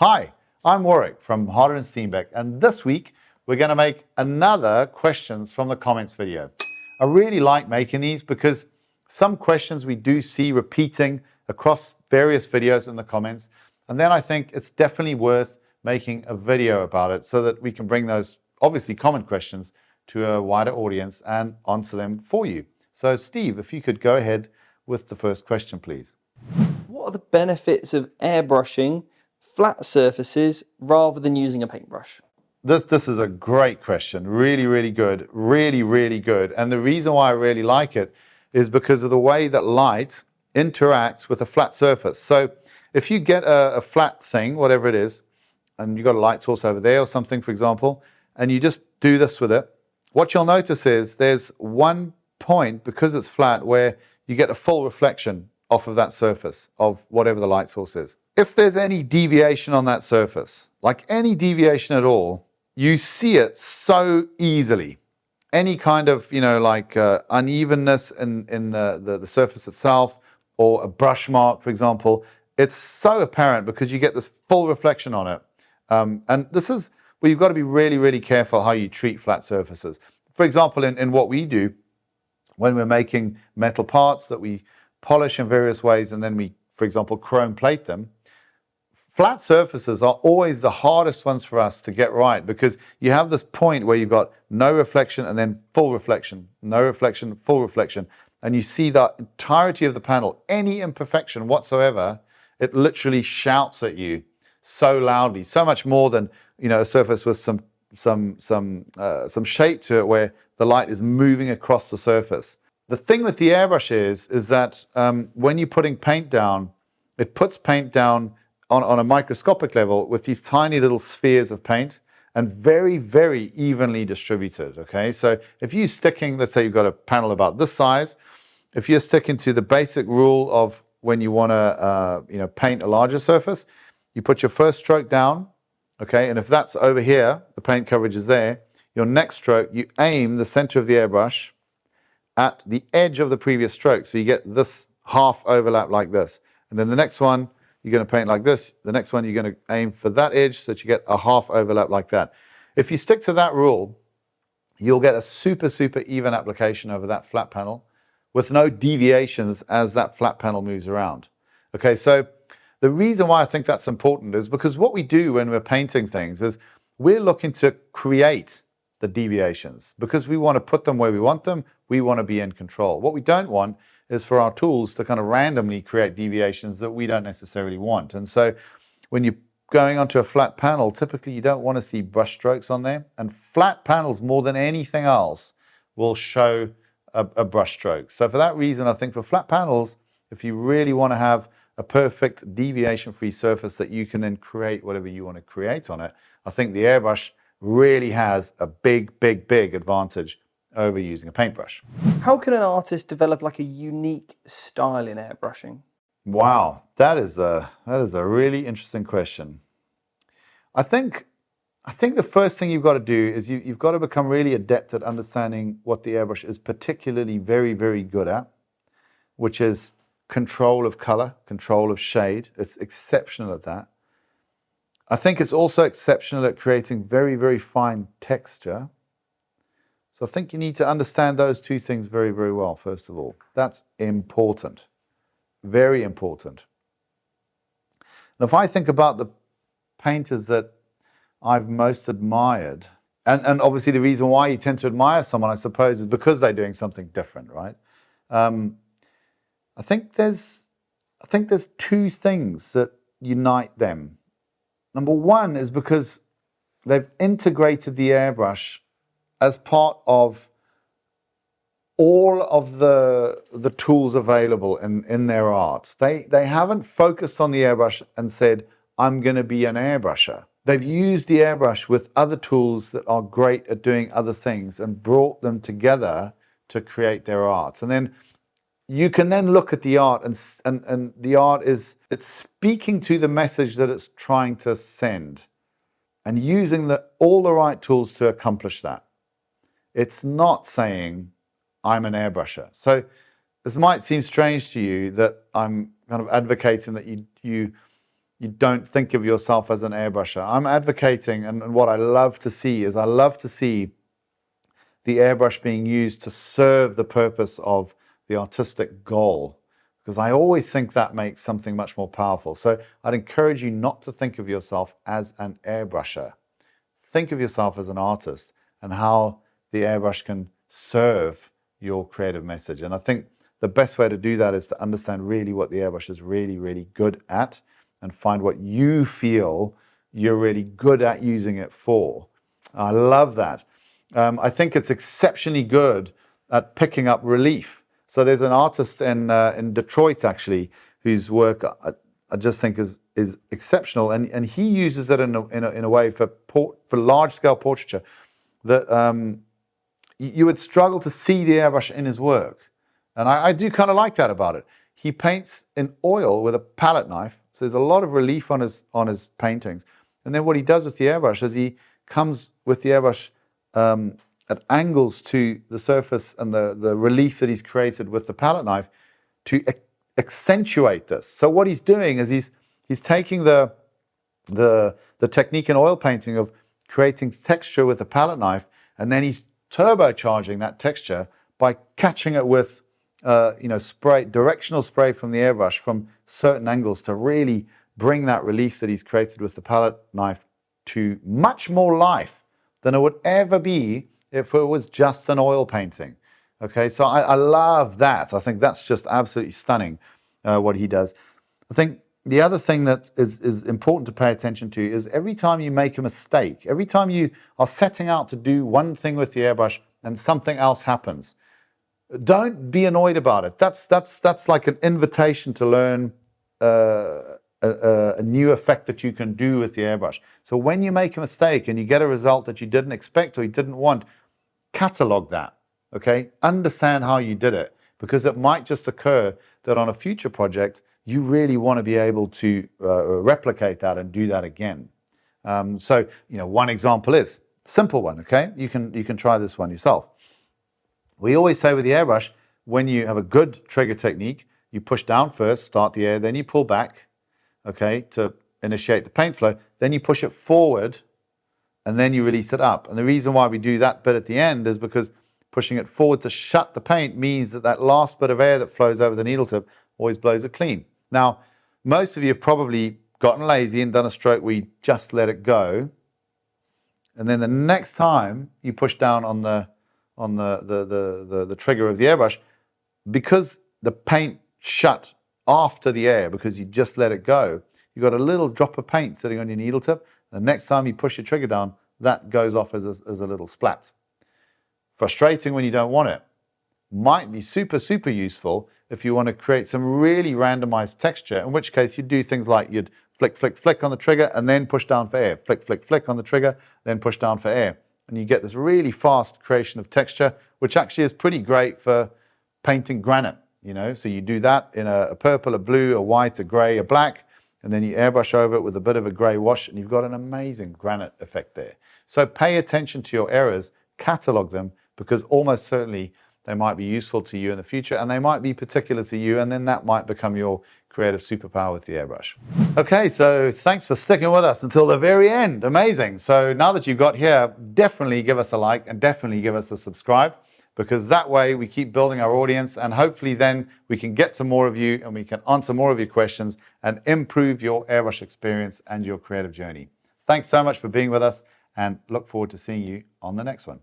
Hi, I'm Warwick from Harder and Steenbeck, and this week we're going to make another questions from the comments video. I really like making these because some questions we do see repeating across various videos in the comments, and then I think it's definitely worth making a video about it so that we can bring those obviously common questions to a wider audience and answer them for you. So Steve, if you could go ahead with the first question, please. What are the benefits of airbrushing flat surfaces rather than using a paintbrush? This is a great question. Really good. Really good. And the reason why I really like it is because of the way that light interacts with a flat surface. So if you get a flat thing, whatever it is, and you've got a light source over there or something, for example, and you just do this with it, what you'll notice is there's one point, because it's flat, where you get a full reflection off of that surface of whatever the light source is. If there's any deviation on that surface, like any deviation at all, you see it so easily. Any kind of, unevenness in the surface itself, or a brush mark, for example, it's so apparent because you get this full reflection on it. And this is where you've got to be really careful how you treat flat surfaces. For example, in what we do, when we're making metal parts that we polish in various ways and then we, for example, chrome plate them, flat surfaces are always the hardest ones for us to get right because you have this point where you've got no reflection and then full reflection, no reflection, full reflection, and you see the entirety of the panel. Any imperfection whatsoever, it literally shouts at you so loudly, so much more than a surface with some shape to it where the light is moving across the surface. The thing with the airbrush is that when you're putting paint down, it puts paint down on a microscopic level with these tiny little spheres of paint and very evenly distributed, okay? So if you're sticking, let's say you've got a panel about this size, if you're sticking to the basic rule of when you want to paint a larger surface, you put your first stroke down, okay? And if that's over here, the paint coverage is there, your next stroke, you aim the center of the airbrush at the edge of the previous stroke. So you get this half overlap like this. And then the next one, you're going to paint like this. The next one, you're going to aim for that edge so that you get a half overlap like that. If you stick to that rule, you'll get a super even application over that flat panel with no deviations as that flat panel moves around. Okay, so the reason why I think that's important is because what we do when we're painting things is we're looking to create the deviations because we want to put them where we want them. We want to be in control. What we don't want is for our tools to kind of randomly create deviations that we don't necessarily want. And so when you're going onto a flat panel, typically you don't want to see brush strokes on there. And flat panels, more than anything else, will show a brush stroke. So for that reason, I think for flat panels, if you really want to have a perfect deviation-free surface that you can then create whatever you want to create on it, I think the airbrush really has a big advantage over using a paintbrush. How can an artist develop like a unique style in airbrushing? Wow, that is a really interesting question. I think the first thing you've got to do is you've got to become really adept at understanding what the airbrush is particularly very good at, which is control of color, control of shade. It's exceptional at that. I think it's also exceptional at creating very fine texture. So I think you need to understand those two things very well, first of all. That's important, very important. And if I think about the painters that I've most admired, and obviously the reason why you tend to admire someone, I suppose, is because they're doing something different, right? I think there's two things that unite them. Number one is because they've integrated the airbrush as part of all of the tools available in their art. They haven't focused on the airbrush and said, I'm going to be an airbrusher. They've used the airbrush with other tools that are great at doing other things and brought them together to create their art. And then you can then look at the art and the art it's speaking to the message that it's trying to send and using all the right tools to accomplish that. It's not saying, I'm an airbrusher. So this might seem strange to you that I'm kind of advocating that you you don't think of yourself as an airbrusher. I'm advocating, and what I love to see is I love to see the airbrush being used to serve the purpose of the artistic goal, because I always think that makes something much more powerful. So I'd encourage you not to think of yourself as an airbrusher. Think of yourself as an artist and how the airbrush can serve your creative message. And I think the best way to do that is to understand really what the airbrush is really, really good at, and find what you feel you're really good at using it for. I love that. I think it's exceptionally good at picking up relief. So there's an artist in Detroit, actually, whose work I just think is exceptional, and he uses it in a way for large-scale portraiture that you would struggle to see the airbrush in his work. And I do kind of like that about it. He paints in oil with a palette knife, so there's a lot of relief on his paintings. And then what he does with the airbrush is he comes with the airbrush at angles to the surface and the relief that he's created with the palette knife to accentuate this. So what he's doing is he's taking the technique in oil painting of creating texture with the palette knife, and then he's turbocharging that texture by catching it with directional spray from the airbrush from certain angles to really bring that relief that he's created with the palette knife to much more life than it would ever be if it was just an oil painting. Okay, so I love that. I think that's just absolutely stunning what he does. I think the other thing that is important to pay attention to is every time you make a mistake, every time you are setting out to do one thing with the airbrush and something else happens, don't be annoyed about it. That's like an invitation to learn a new effect that you can do with the airbrush. So when you make a mistake and you get a result that you didn't expect or you didn't want, catalog that, okay? Understand how you did it, because it might just occur that on a future project, you really want to be able to replicate that and do that again. So, one example is, simple one, okay? You can try this one yourself. We always say with the airbrush, when you have a good trigger technique, you push down first, start the air, then you pull back, okay, to initiate the paint flow, then you push it forward, and then you release it up. And the reason why we do that bit at the end is because pushing it forward to shut the paint means that last bit of air that flows over the needle tip always blows it clean. Now, most of you have probably gotten lazy and done a stroke where you just let it go, and then the next time you push down on the trigger of the airbrush, because the paint shut after the air, because you just let it go, you've got a little drop of paint sitting on your needle tip. The next time you push your trigger down, that goes off as a little splat. Frustrating when you don't want it. Might be super, super useful if you want to create some really randomized texture, in which case you'd do things like you'd flick, flick, flick on the trigger and then push down for air. Flick, flick, flick on the trigger, then push down for air. And you get this really fast creation of texture, which actually is pretty great for painting granite. So you do that in a purple, a blue, a white, a gray, a black, and then you airbrush over it with a bit of a gray wash, and you've got an amazing granite effect there. So pay attention to your errors, catalog them, because almost certainly they might be useful to you in the future, and they might be particular to you, and then that might become your creative superpower with the airbrush. Okay, so thanks for sticking with us until the very end. Amazing. So now that you've got here, definitely give us a like and definitely give us a subscribe, because that way we keep building our audience, and hopefully then we can get to more of you and we can answer more of your questions and improve your airbrush experience and your creative journey. Thanks so much for being with us, and look forward to seeing you on the next one.